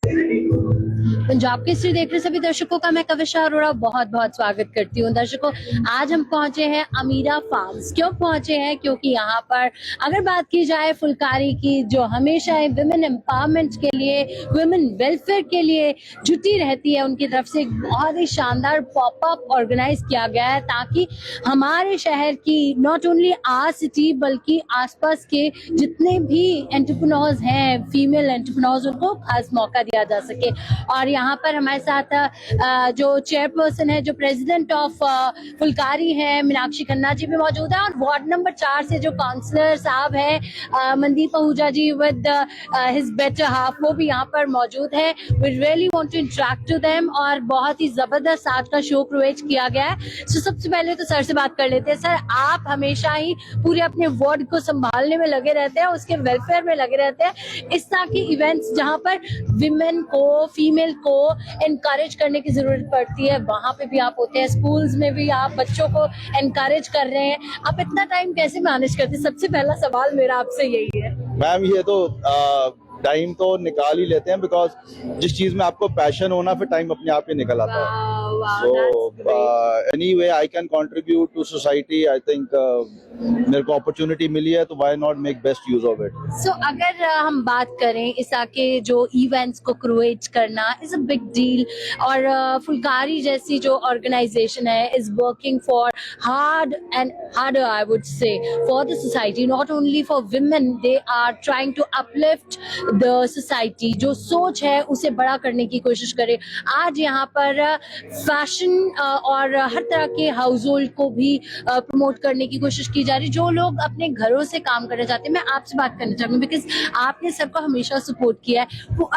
पंजाब केसरी देख रहे सभी दर्शकों का मैं कविशा अरोड़ा बहुत बहुत स्वागत करती हूँ। दर्शकों, आज हम पहुंचे हैं अमीरा फार्म्स। क्यों पहुंचे हैं? क्योंकि यहाँ पर अगर बात की जाए फुलकारी की, जो हमेशा विमेन एम्पावरमेंट के लिए, विमेन वेलफेयर के लिए जुटी रहती है, उनकी तरफ से एक बहुत ही शानदार पॉपअप ऑर्गेनाइज किया गया है ताकि हमारे शहर की नॉट ओनली आर सिटी बल्कि आसपास के जितने भी एंटरप्रेन्योर्स हैं, फीमेल एंटरप्रेन्योर्स, उनको खास मौका दिया जा सके। और यहाँ पर हमारे साथ जो चेयरपर्सन है, जो प्रेसिडेंट ऑफ फुलकारी है, मीनाक्षी खन्ना जी भी मौजूद है, और वार्ड नंबर 4 से जो काउंसलर साहब है Mandeep Ahuja ji with his better half, वो भी यहाँ पर मौजूद है। We really want to interact to them, और बहुत ही जबरदस्त आज का शो प्रोवाइड किया गया है। सो सबसे पहले तो सर से बात कर लेते हैं। सर, आप हमेशा ही पूरे अपने वार्ड को संभालने में लगे रहते हैं, उसके वेलफेयर में लगे रहते हैं। इस तरह के इवेंट्स जहाँ पर विमेन को, फीमेल को एनकरेज करने की जरूरत पड़ती है, वहां पे भी आप होते हैं। स्कूल्स में भी आप बच्चों को एनकरेज कर रहे हैं। आप इतना टाइम कैसे मैनेज करते हैं? सबसे पहला सवाल मेरा आपसे यही है। मैम, ये तो टाइम तो निकाल ही लेते हैं, बिकॉज जिस चीज में आपको पैशन होना, फिर टाइम अपने आप ही निकल आता है। So anyway I can contribute to society. I think मेरे को अपॉर्चुनिटी मिली है, तो why not make best use of it. So अगर हम बात करें इस के जो इवेंट्स को क्रिएट करना इज अ बिग डील, और फुलकारी जैसी जो ऑर्गेनाइजेशन है is working for hard and harder, I would say, for the society, not only for women. They are trying to uplift the society. जो सोच है उसे बड़ा करने की कोशिश करे। आज यहाँ पर फैशन और हर तरह के हाउस होल्ड को भी प्रमोट करने की कोशिश की जा रही। जो लोग अपने घरों से काम करना चाहते हैं, मैं आपसे बात करना चाहूंगी, बिकॉज आपने सबको हमेशा सपोर्ट किया है।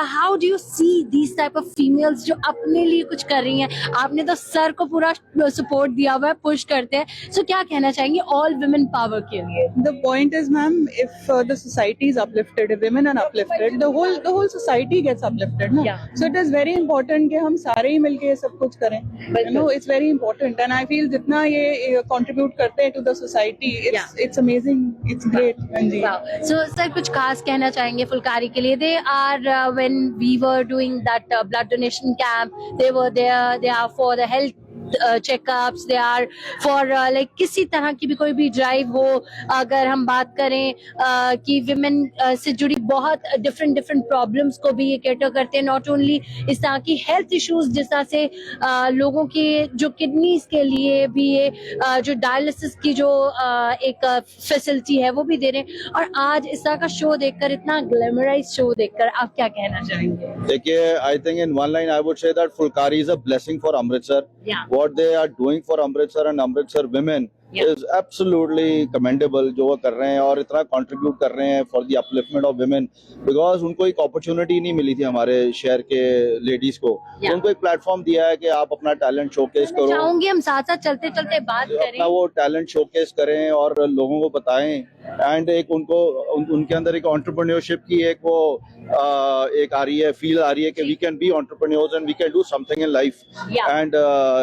How do you see these type of females जो अपने लिए कुछ कर रही हैं? आपने तो सर को पूरा सपोर्ट दिया हुआ है, पुश करते हैं। सो क्या कहना चाहेंगे ऑल वुमेन पावर के लिए? The point is, ma'am, if the society is uplifted, if women are uplifted, the whole society gets uplifted, no? Yeah. So it is very important कि हम सारे ही मिलके ये सब कुछ करें. You know, it's very important, and I feel जितना ये contribute करते हैं to the society, it's amazing, it's great. Ji. Wow. So sir, कुछ खास कहना चाहेंगे फुलकारी के लिए? They are when we were doing that blood donation camp, they were there. They are for the health checkups, they are for like किसी तरह की भी कोई भी ड्राइव हो। अगर हम बात करें कि विमेन से जुड़ी बहुत डिफरेंट प्रॉब्लम्स को भी ये कैटर करते हैं। नॉट ओनली इस तरह की हेल्थ इश्यूज, जिस तरह से लोगों के जो किडनीज के लिए भी ये जो डायलिसिस की जो एक फैसिलिटी है वो भी दे रहे हैं। और आज इस तरह का शो देखकर, इतना ग्लैमराइज शो देखकर, आप क्या कहना चाहेंगे? देखिए, I think in one line I would say that Phulkari is a blessing for Amritsar. What they are doing for Amritsar and Amritsar women is absolutely commendable. जो वो कर रहे हैं और इतना contribute कर रहे हैं for the upliftment of women, because उनको एक opportunity नहीं मिली थी हमारे शहर के ladies को. तो उनको एक platform दिया है कि आप अपना talent showcase करो. चाहूंगी हम साथ साथ चलते चलते बात करें, अपना वो talent showcase करें और लोगों को बताएं, and एक उनको उनके अंदर एक entrepreneurship की एक वो एक आ रही है, फील आ रही है कि we can be entrepreneurs and we can do something in life. And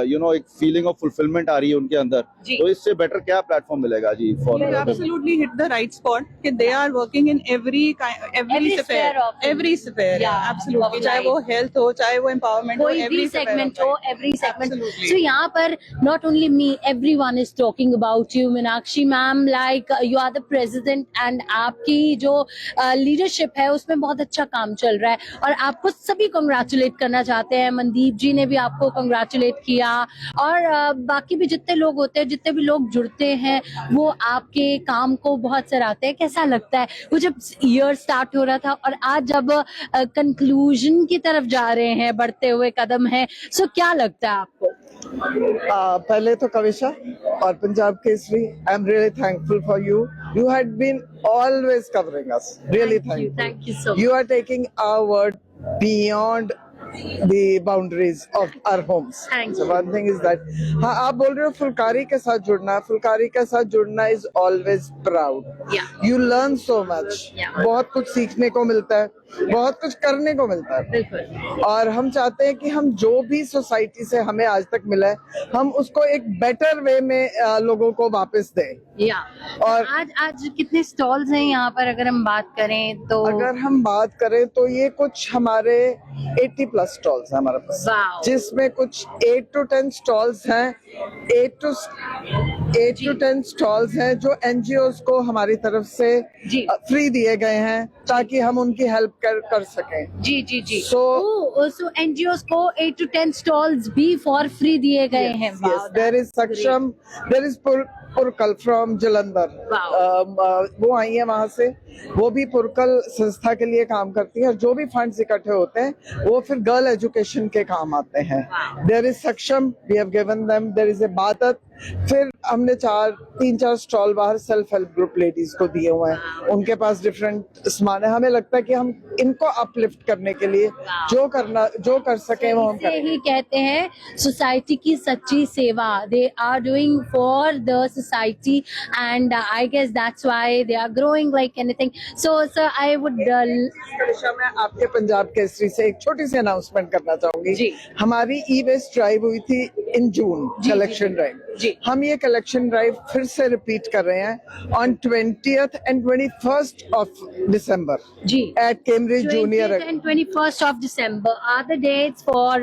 you know, एक feeling of fulfillment आ रही है उनके अंदर. तो इससे बेटर क्या प्लेटफॉर्म मिलेगा जी? You absolutely hit the right spot. कि they are working in every sphere, every sphere. Yeah, absolutely. चाहे वो health हो, चाहे वो empowerment हो, कोई भी segment हो, every segment. So यहाँ पर not only me, everyone is talking about you, Meenakshi ma'am. Like you are the president, and आपकी जो leadership है उसमें बहुत अच्छा काम चल रहा है, और आपको सभी congratulate करना चाहते हैं। मनदीप जी ने भी आपको congratulate किया, और बाकी भी जितने लोग होते हैं, जितने भी लोग जुड़ते हैं, वो आपके काम को बहुत सराहते हैं। कैसा लगता है वो जब ईयर स्टार्ट हो रहा था और आज जब कंक्लूजन की तरफ जा रहे हैं, बढ़ते हुए कदम है, सो क्या लगता है आपको? पहले तो कविशा और Punjab Kesari, I am really thankful for you. You had been always covering us. Really thankful. Thank you so much. You are taking our word beyond the boundaries of our homes. Thank So you. one thing is that हाँ आप बोल रहे हो फुलकारी के साथ जुड़ना, फुलकारी के साथ जुड़ना is always proud. Yeah. You learn so much. Yeah. बहुत कुछ सीखने को मिलता है, बहुत कुछ करने को मिलता है. बिल्कुल. और हम चाहते हैं कि हम जो भी सोसाइटी से हमें आज तक मिला है, हम उसको एक बेटर वे में लोगों को वापस दें. या और आज कितने स्टॉल्स हैं यहाँ पर अगर हम बात करें तो? अगर हम बात करें तो ये कुछ हमारे 80 प्लस स्टॉल्स हैं हमारे पास, Wow. जिसमें कुछ 8 to 10 स्टॉल्स हैं, 8 to 10 स्टॉल्स हैं जो एनजीओज को हमारी तरफ से जी. फ्री दिए गए हैं ताकि हम उनकी हेल्प कर सकें. जी जी जी. So- सो एनजीओस को 8 to 10 स्टॉल्स भी फॉर फ्री दिए गए हैं. Wow, Yes, there is that's Saksham, there is Purkal from Jalandhar. वो आई है वहां से, वो भी पुरकल संस्था के लिए काम करती है और जो भी फंड्स इकट्ठे होते हैं वो फिर गर्ल एजुकेशन के काम आते हैं. There is Saksham, we have given them. There is a बादत. फिर हमने 3-4 स्टॉल बाहर सेल्फ हेल्प ग्रुप लेडीज को दिए हुए हैं, उनके पास डिफरेंट सामान है. हमें लगता है कि हम इनको अपलिफ्ट करने के लिए जो कर सके वो हम इसे करें. ही कहते हैं सोसाइटी की सच्ची सेवा. They are doing for the society and I guess that's why they are growing like anything. So sir I would Karishma, मैं आपके पंजाब केसरी से एक छोटी सी अनाउंसमेंट करना चाहूंगी. जी. हमारी ई वेस्ट ड्राइव हुई थी इन जून, कलेक्शन ड्राइव. जी. हम ये कलेक्शन ड्राइव फिर से रिपीट कर रहे हैं on 20th and 21st of December जी. at Cambridge 20th Junior and 21st of December are the dates for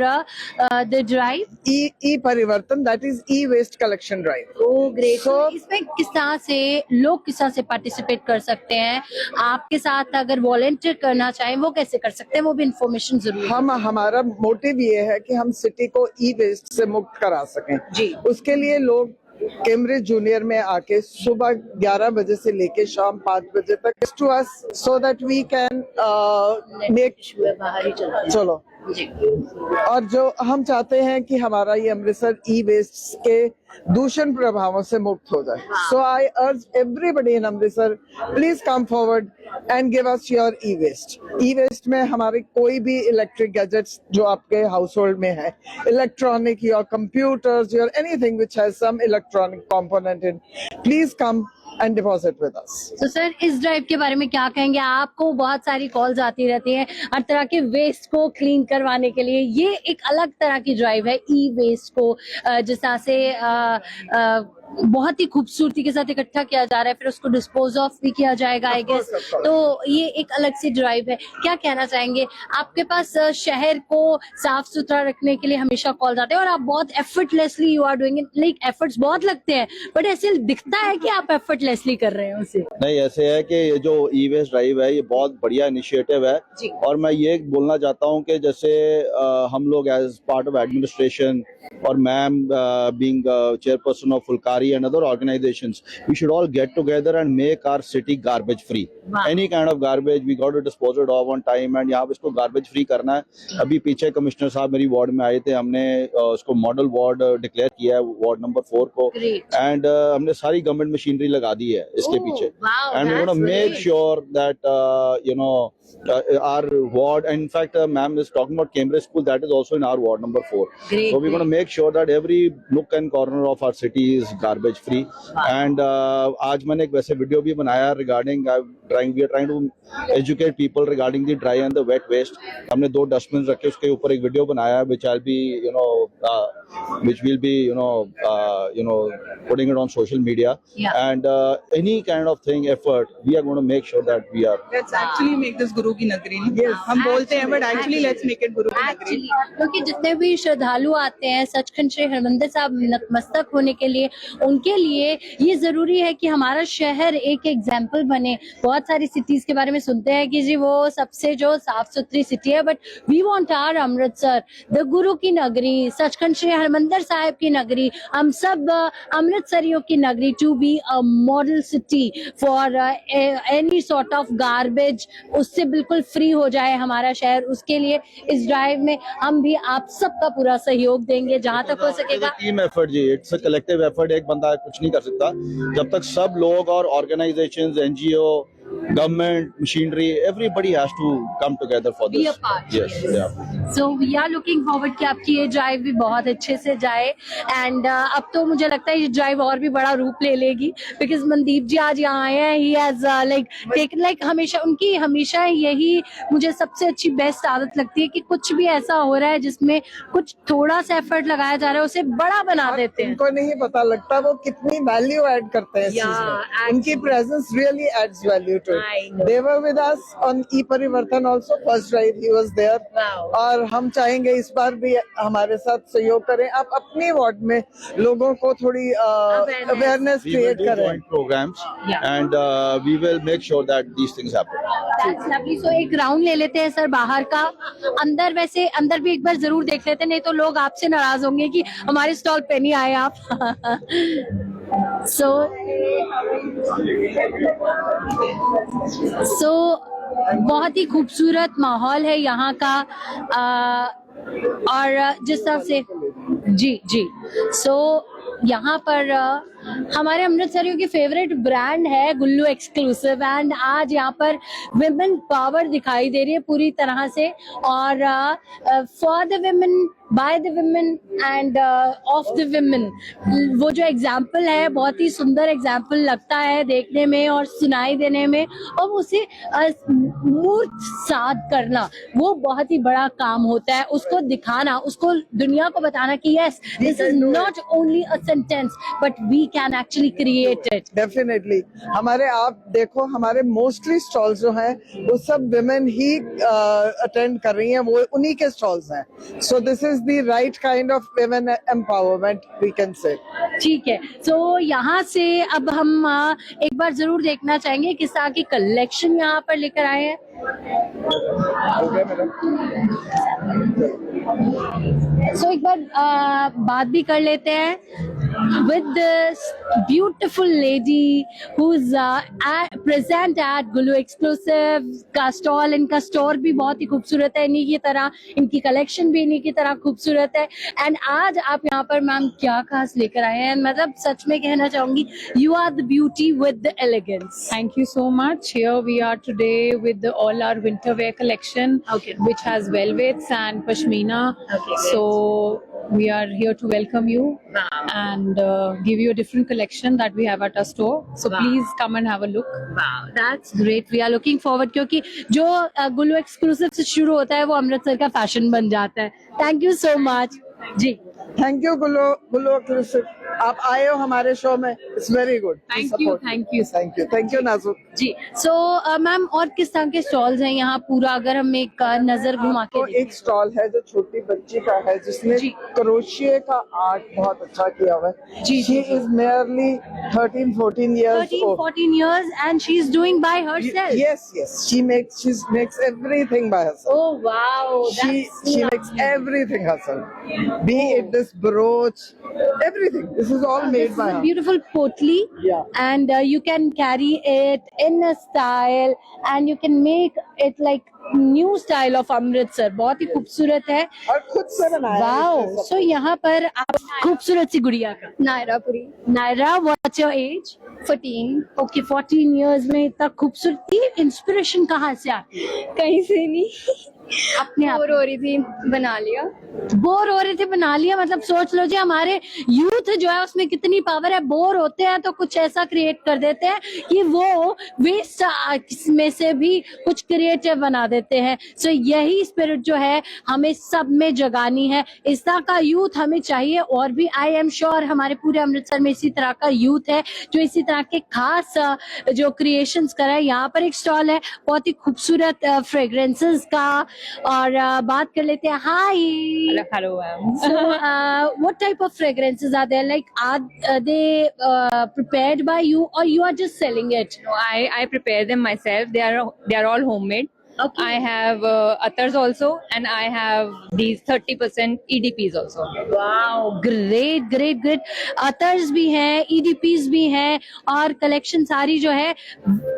the drive. ई परिवर्तन, that is e-waste collection drive. Oh, great. So- तो इसमें किस तरह से लोग किस तरह से पार्टिसिपेट कर सकते हैं? आपके साथ अगर वॉलेंटियर करना चाहें वो कैसे कर सकते हैं? वो भी इन्फॉर्मेशन जरूर. हमारा मोटिव ये है कि हम सिटी को ई वेस्ट से मुक्त करा सकें. जी. उसके लिए लोग कैम्ब्रिज जूनियर में आके सुबह 11 बजे से लेके शाम 5 बजे तक to us so that we can make. बाहर ही चलते हैं. चलो. जी. और जो हम चाहते हैं कि हमारा ये अमृतसर ई वेस्ट के दूषण प्रभावों से मुक्त हो जाए. So I urge everybody in Amritsar, please come forward and give us your e waste. E waste में हमारे कोई भी इलेक्ट्रिक गैजेट्स जो आपके हाउस होल्ड में है, electronic, your computers, your anything which has some electronic component in, please come and deposit with us. तो sir इस ड्राइव के बारे में क्या कहेंगे? आपको बहुत सारी कॉल्स आती रहती हैं हर तरह के वेस्ट को क्लीन करवाने के लिए. ये एक अलग तरह की ड्राइव है ई वेस्ट को जिस तरह से बहुत ही खूबसूरती के साथ इकट्ठा किया जा रहा है, फिर उसको डिस्पोज ऑफ भी किया जाएगा आई गेस. तो ये एक अलग सी ड्राइव है. क्या कहना चाहेंगे? आपके पास शहर को साफ सुथरा रखने के लिए हमेशा कॉल आते हैं और आप बहुत effortlessly you are doing it. Like efforts बहुत लगते हैं बट ऐसे दिखता है कि आप एफर्टलेसली कर रहे हो उसे. नहीं, ऐसे है कि ये जो ई वेस्ट ड्राइव है ये बहुत बढ़िया इनिशिएटिव है. जी. और मैं ये बोलना चाहता हूँ कि जैसे हम लोग एज पार्ट ऑफ एडमिनिस्ट्रेशन और ma'am being chairperson of Phulkari and other organizations, we should all get together and make our city garbage free. Wow. Any kind of garbage we got to dispose it off on time and यहाँ पे इसको garbage free करना है. अभी पीछे commissioner साहब मेरी ward में आए थे, हमने उसको मॉडल वार्ड डिक्लेयर किया है, वार्ड नंबर 4 को. Great. एंड हमने सारी गवर्नमेंट मशीनरी लगा दी है इसके Oh, पीछे. wow, and we're going to that's make great. sure that our ward, and in fact ma'am is talking about Cambridge School, that is also in our ward number 4. Great, So we're going to great. make sure that every nook and corner of our city is garbage free. And आज मैंने एक वैसे video भी बनाया regarding we are trying to educate people regarding the dry and the wet waste. हमने 2 dustbin रखे, उसके ऊपर एक वीडियो बनाया which I'll be which will be putting it on social media. Yeah. And any kind of thing effort, we are going to make sure that we are. Let's actually make this Guru की नगरी. Yes. हम बोलते हैं but actually Actually. let's make it Guru की नगरी. Actually, क्योंकि जितने भी श्रद्धालु आते हैं सचखंड श्री हरमंदिर साहब नतमस्तक होने के लिए, उनके लिए ये जरूरी है कि हमारा शहर एक एग्जाम्पल बने. बहुत सारी सिटीज के बारे में सुनते हैं कि जी वो सबसे जो साफ सुथरी सिटी है, but we want our Amritsar the Guru की नगरी, सचखंड श्री हरमंदिर साहिब की नगरी, हम सब अमृतसरियों की नगरी to be a model city for any sort of garbage. उससे बिल्कुल फ्री हो जाए हमारा शहर. उसके लिए इस ड्राइव में हम भी आप सबका पूरा सहयोग देंगे जहां तक हो सकेगा. टीम एफर्ट जी, इट्स अ कलेक्टिव एफर्ट. एक बंदा कुछ नहीं कर सकता. जब तक सब लोग और organisations, NGO government, machinery, everybody has to come together for Be this. a part, Yes, yes. yeah. So we are looking forward कि आपकी ये ड्राइव भी बहुत अच्छे से जाए एंड अब तो मुझे लगता है ये ड्राइव और भी बड़ा रूप ले लेगी बिकॉज मनदीप जी आज यहाँ आए हैं ही हैज लाइक हमेशा उनकी हमेशा यही मुझे सबसे अच्छी बेस्ट आदत लगती है कि कुछ भी ऐसा हो रहा है जिसमें कुछ थोड़ा सा एफर्ट लगाया जा रहा है उसे बड़ा बना देते हैं उनको नहीं पता लगता वो कितनी वैल्यू ऐड करते हैं इस चीज Yeah, में। उनकी presence really adds value to I it. know. They were with us on e Parivartan also, first drive ही वाज देयर। Wow. और हम चाहेंगे इस बार भी हमारे साथ सहयोग करें। आप अपने वार्ड में लोगों को थोड़ी awareness We will create do करें। joint programs, Yeah. and we will make sure that these things happen. That's lovely. So एक राउंड ले लेते हैं सर बाहर का, अंदर वैसे अंदर भी एक बार जरूर देख लेते हैं, नहीं तो लोग आपसे नाराज होंगे कि हमारे स्टॉल पे नहीं आए आप। so बहुत ही खूबसूरत माहौल है यहाँ का और जिस तरह से जी सो यहाँ पर हमारे अमृतसरियों की फेवरेट ब्रांड है गुल्लू एक्सक्लूसिव एंड आज यहाँ पर विमेन पावर दिखाई दे रही है पूरी तरह से और for the women by the women end of the women. वो जो एग्जाम्पल है बहुत ही सुंदर एग्जाम्पल लगता है देखने में और सुनाई देने में और उसे मूर्त साध करना वो बहुत ही बड़ा काम होता है। उसको दिखाना, उसको दुनिया को बताना कि yes this is not only a sentence but we can actually create it. Definitely हमारे आप देखो हमारे मोस्टली स्टॉल्स जो हैं वो सब विमेन ही अटेंड कर रही हैं, वो उन्हीं के स्टॉल्स हैं। So this is the right kind of women empowerment we can say. ठीक है, तो यहाँ से अब हम एक बार जरूर देखना चाहेंगे किस तरह की कलेक्शन यहाँ पर लेकर आए हैं। सो एक बार बात भी कर लेते हैं with this beautiful lady who's present at Gullu Exclusive का स्टॉल। इनका स्टोर भी बहुत ही खूबसूरत है, इन्हीं की तरह इनकी कलेक्शन भी इन्हीं की तरह खूबसूरत है। एंड आज आप यहाँ पर मैम क्या खास लेकर आए हैं? मतलब सच में कहना चाहूंगी you are the beauty with the elegance. Thank you so much. Here we are today with all our winter wear collection, Okay. which has velvets and pashmina. Okay, So we are here to welcome you and give you a different collection that we have at our store. So Wow. please come and have a look. Wow, that's great. We are looking forward क्योंकि जो गुल्लू exclusive से शुरू होता है वो अमृतसर का fashion बन जाता है। थैंक यू सो मच जी। थैंक यू गुल्लू एक्सक्लूसिव, आप आए हो हमारे शो में, it's very good. Thank you, thank you Nazuk ji. So ma'am और किस तरह के स्टॉल्स हैं यहाँ पूरा अगर हम एक नजर घुमा तो के एक स्टॉल है जो छोटी बच्ची का है जिसने जी। क्रोशिये का आर्ट बहुत अच्छा किया हुआ है। जी, she is nearly 13-14 years 13-14 years and she is doing by herself. Yes, she makes everything by herself. Oh wow, She makes everything herself, be it this brooch, everything. This is all This made is by a her. beautiful potli. Yeah. And you can carry it in a style and you can make it like new style of Amritsar. बहुत ही खूबसूरत है। और खुद से बनाया है wow, इसने सब। सो यहाँ पर आप खूबसूरत सी गुड़िया का Nairapuri Naira, what's your age? 14 okay, 14 years में इतना खूबसूरती इंस्पिरेशन कहाँ से आती है? कहीं से नहीं, अपने आप बोर हो रही थी बना लिया। बोर हो रहे थे बना लिया। मतलब सोच लो जी हमारे यूथ जो है उसमें कितनी पावर है। बोर होते हैं तो कुछ ऐसा क्रिएट कर देते हैं कि वो वेस्ट में से भी कुछ क्रिएटिव बना देते हैं। सो यही स्पिरिट जो है हमें सब में जगानी है। इस तरह का यूथ हमें चाहिए और भी आई एम श्योर हमारे पूरे अमृतसर में इसी तरह का यूथ है जो इसी तरह के खास जो क्रिएशंस कर रहा है। यहाँ पर एक स्टॉल है बहुत ही खूबसूरत फ्रेग्रेंसेस का और बात कर लेते हैं। हाय, Hello, ma'am. so what type of fragrances are there? Like are they prepared by you or you are just selling it? No, I prepare them myself. They are all homemade. Okay. I have attars also, and I have these 30% EDPs also. Wow, great. अतर्स भी हैं, EDPs भी हैं और collection सारी जो है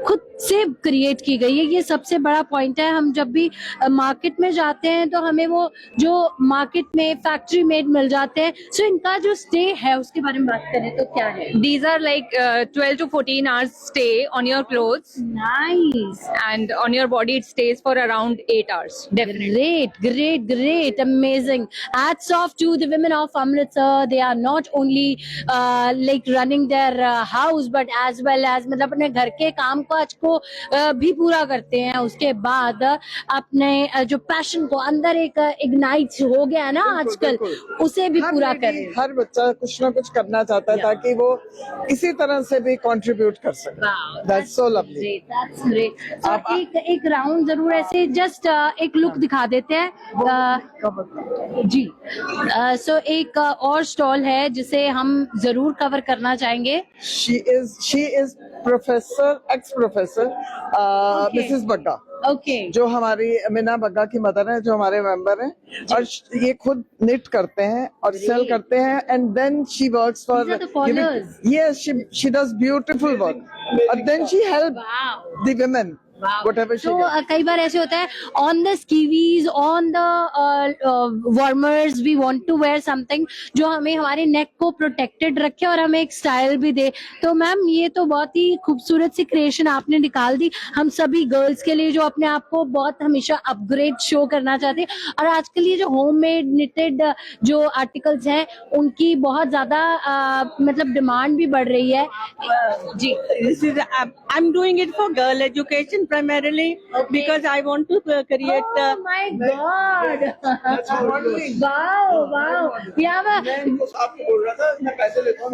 खुद से क्रिएट की गई है। ये सबसे बड़ा पॉइंट है। हम जब भी मार्केट में जाते हैं तो हमें वो जो मार्केट में फैक्ट्री मेड मिल जाते हैं। सो इनका जो स्टे है उसके बारे में बात करें तो क्या है? These are like 12 to 14 hours stay on your clothes, nice, and on your body it stays for around 8 hours. Definitely. great, amazing. Hats off to the women of Amritsar. They are not only like running their house but as well as मतलब अपने घर के काम काज को भी पूरा करते हैं। उसके बाद अपने जो पैशन को अंदर एक इग्नाइट हो गया है ना आजकल, उसे भी पूरा करें। हर बच्चा कुछ ना कुछ करना चाहता है ताकि वो इसी तरह से भी कंट्रीब्यूट कर सके। That's so lovely. That's great. So एक राउंड जरूर ऐसे जस्ट एक लुक दिखा देते हैं जी। सो एक और स्टॉल है जिसे हम जरूर कवर करना चाहेंगे। She is professor, ex-professor, Mrs. Bagga, okay, जो हमारी मीना बग्गा की मदर है, जो हमारे मेंबर हैं, और ये खुद निट करते हैं और सेल करते हैं, and then she works for These are the callers. yes, she does beautiful work, and then she help the women whatever she तो gets. कई बार ऐसे होता है on the skivvies, on the warmers we want to wear something जो हमें हमारे नेक को protected रखे और हमें एक स्टाइल भी दे। तो मैम ये तो बहुत ही खूबसूरत सी क्रिएशन आपने निकाल दी हम सभी गर्ल्स के लिए जो अपने आप को बहुत हमेशा अपग्रेड शो करना चाहते हैं। और आजकल ये जो होममेड निटेड जो आर्टिकल्स हैं उनकी बहुत ज्यादा मतलब डिमांड भी बढ़ रही है जी। This is I'm doing it for girl education primarily because I want to create. Oh my God! Wow! We have a आपको बोल रहा था मैं पैसे लेता हूँ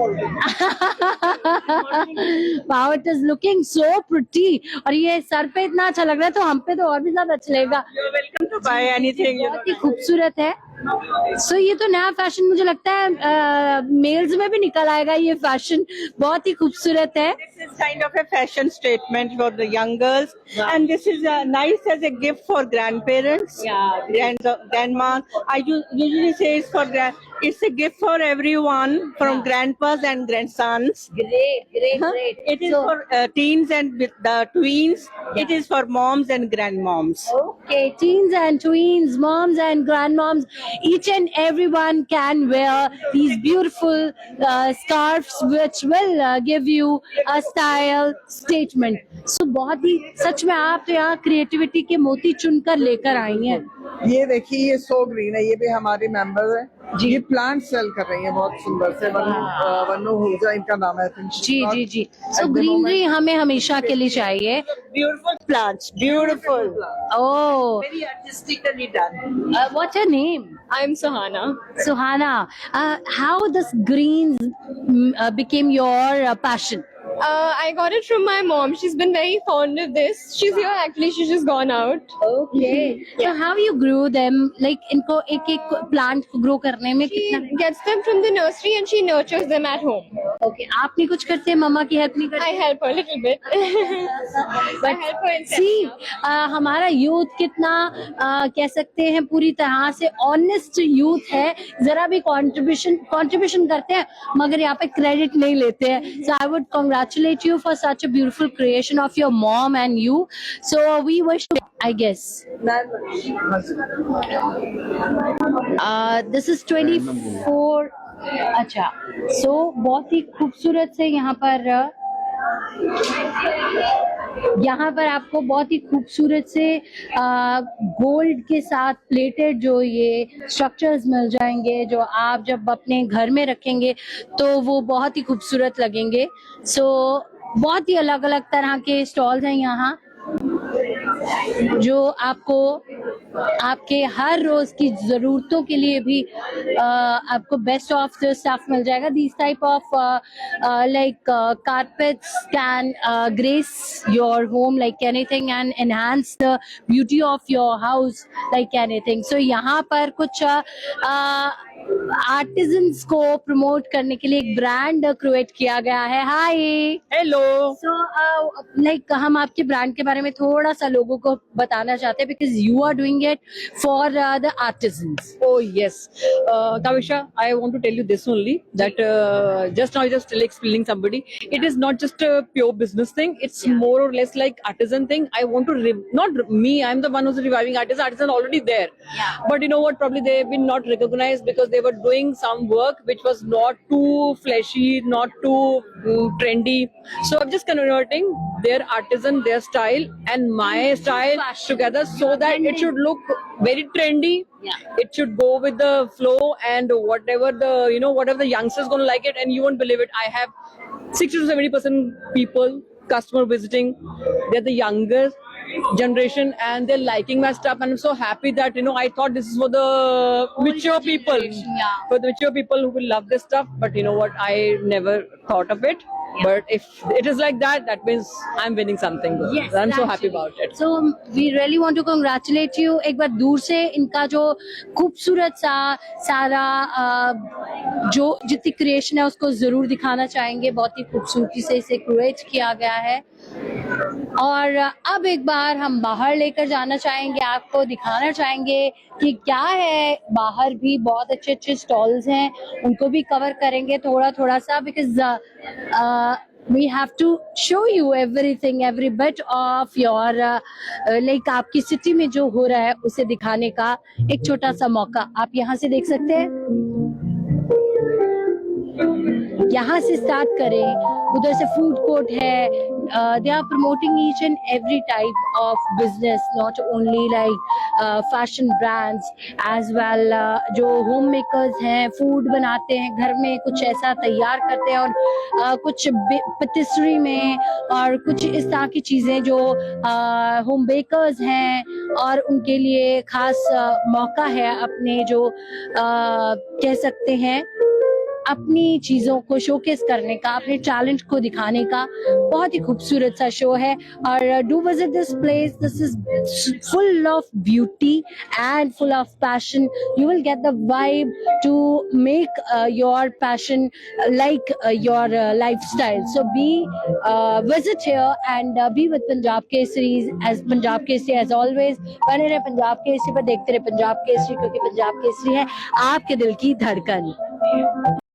wow! It is looking so pretty और ये सर पे इतना अच्छा लग रहा है तो हम पे तो और भी ज्यादा अच्छा लगेगा। You're welcome to buy anything. बहुत ही खूबसूरत है। सो ये तो नया फैशन मुझे लगता है मेल्स में भी निकल आएगा ये फैशन, बहुत ही खूबसूरत है। This is kind of a fashion statement for the young girls, and this is nice as a gift for grandparents, grandma. I usually say it's a gift for everyone, from grandpas and grandsons. Great. It is for teens and with the tweens. It is for moms and grandmoms. Okay, teens and tweens, moms and grandmoms, each and everyone can wear these beautiful scarves which will give you a style statement. So बहुत ही सच में आप तो यहाँ creativity के मोती चुनकर लेकर आई हैं। ये देखिए ये सो ग्रीन है, ये भी हमारी मेंबर है। ये प्लांट सेल कर रही है बहुत सुंदर से। वनु हुजा इनका नाम है। जी। सो ग्रीनरी हमें हमेशा के लिए चाहिए। Beautiful plants, beautiful. Oh, Very artistically done. what's your name? I'm Sahana. Suhana. How this greens became your passion? I got it from my mom. She's been very fond of this. She's here actually. She's just gone out. Okay. So how you grew them? Like इनको एक plant को grow करने में She कितना? gets them from the nursery and she nurtures them at home. Okay. आप नहीं कुछ करते, मम्मा की हेल्प नहीं करते? I help her a little bit. I help her in See, setting up. हमारा यूथ कितना कह सकते हैं पूरी तरह से ऑनेस्ट यूथ है। जरा भी कंट्रीब्यूशन करते हैं मगर यहाँ पे क्रेडिट नहीं लेते हैं। So I would congratulate you for such a beautiful creation of your mom and you. So we wish to, I guess. This is 24. अच्छा, so बहुत ही खूबसूरत से यहाँ पर आपको बहुत ही खूबसूरत से गोल्ड के साथ प्लेटेड जो ये स्ट्रक्चर्स मिल जाएंगे जो आप जब अपने घर में रखेंगे तो वो बहुत ही खूबसूरत लगेंगे। सो बहुत ही अलग अलग तरह के स्टॉल्स हैं यहाँ जो आपको आपके हर रोज की जरूरतों के लिए भी आपको बेस्ट ऑफ द स्टफ मिल जाएगा। These type of carpets can grace your home like anything and enhance the beauty of your house like anything. So यहाँ पर कुछ आर्टिजन्स को प्रमोट करने के लिए एक ब्रांड क्रिएट किया गया है। हाय, हेलो। सो लाइक हम आपके ब्रांड के बारे में थोड़ा सा लोगों को बताना चाहते हैं because you are doing it for the artisans. Oh yes, Kavisha, I want to tell you this only, that just now you just still explaining somebody. It is not just a pure business thing. It's more or less like artisan thing. I want to not me. I'm the one who's reviving artists. Artisan already there. But you know what? Probably they've been not recognized because they were doing some work which was not too flashy, not too trendy. So I'm just converting their artisan, their style, and my style together so that it should look very trendy. It should go with the flow, and whatever the youngsters gonna like it, and you won't believe it. I have 60 to 70% people, customer visiting. They're the younger generation and they're liking my stuff, and I'm so happy that I thought this is for the mature people, for the mature people who will love this stuff. But you know what? I never thought of it. But if it is like that, that means I'm winning something good. Yes, I'm so happy actually. about it. So we really want to congratulate you. एक बार दूर से इनका जो खूबसूरत सा सारा जो जितनी क्रिएशन है उसको जरूर दिखाना चाहेंगे. बहुत ही खूबसूरती से इसे क्रिएट किया गया है. और अब एक बार हम बाहर लेकर जाना चाहेंगे, आपको दिखाना चाहेंगे कि क्या है. बाहर भी बहुत अच्छे अच्छे स्टॉल्स हैं, उनको भी कवर करेंगे थोड़ा थोड़ा सा, because we have to show you everything, every bit of your like आपकी सिटी में जो हो रहा है उसे दिखाने का एक छोटा सा मौका आप यहाँ से देख सकते हैं. यहाँ से स्टार्ट करें, उधर से फूड कोर्ट है. They are promoting each and every type of business, not only like fashion brands as well. जो होम मेकर्स हैं, फूड बनाते हैं घर में, कुछ ऐसा तैयार करते हैं, और कुछ पेटिस्ट्री में और कुछ इस तरह की चीजें जो होम बेकर्स हैं, और उनके लिए खास मौका है अपने जो कह सकते हैं अपनी चीजों को शोकेस करने का, अपने टैलेंट को दिखाने का. बहुत ही खूबसूरत सा शो है. और do visit this place. This is full of beauty and full of passion. You will get the vibe to make your passion like your lifestyle. So visit here and be with Punjab Kesaris, as Punjab Kesari as always. बने रहे पंजाब केसरी पर, देखते रहे पंजाब केसरी, क्योंकि पंजाब केसरी है आपके दिल की धड़कन.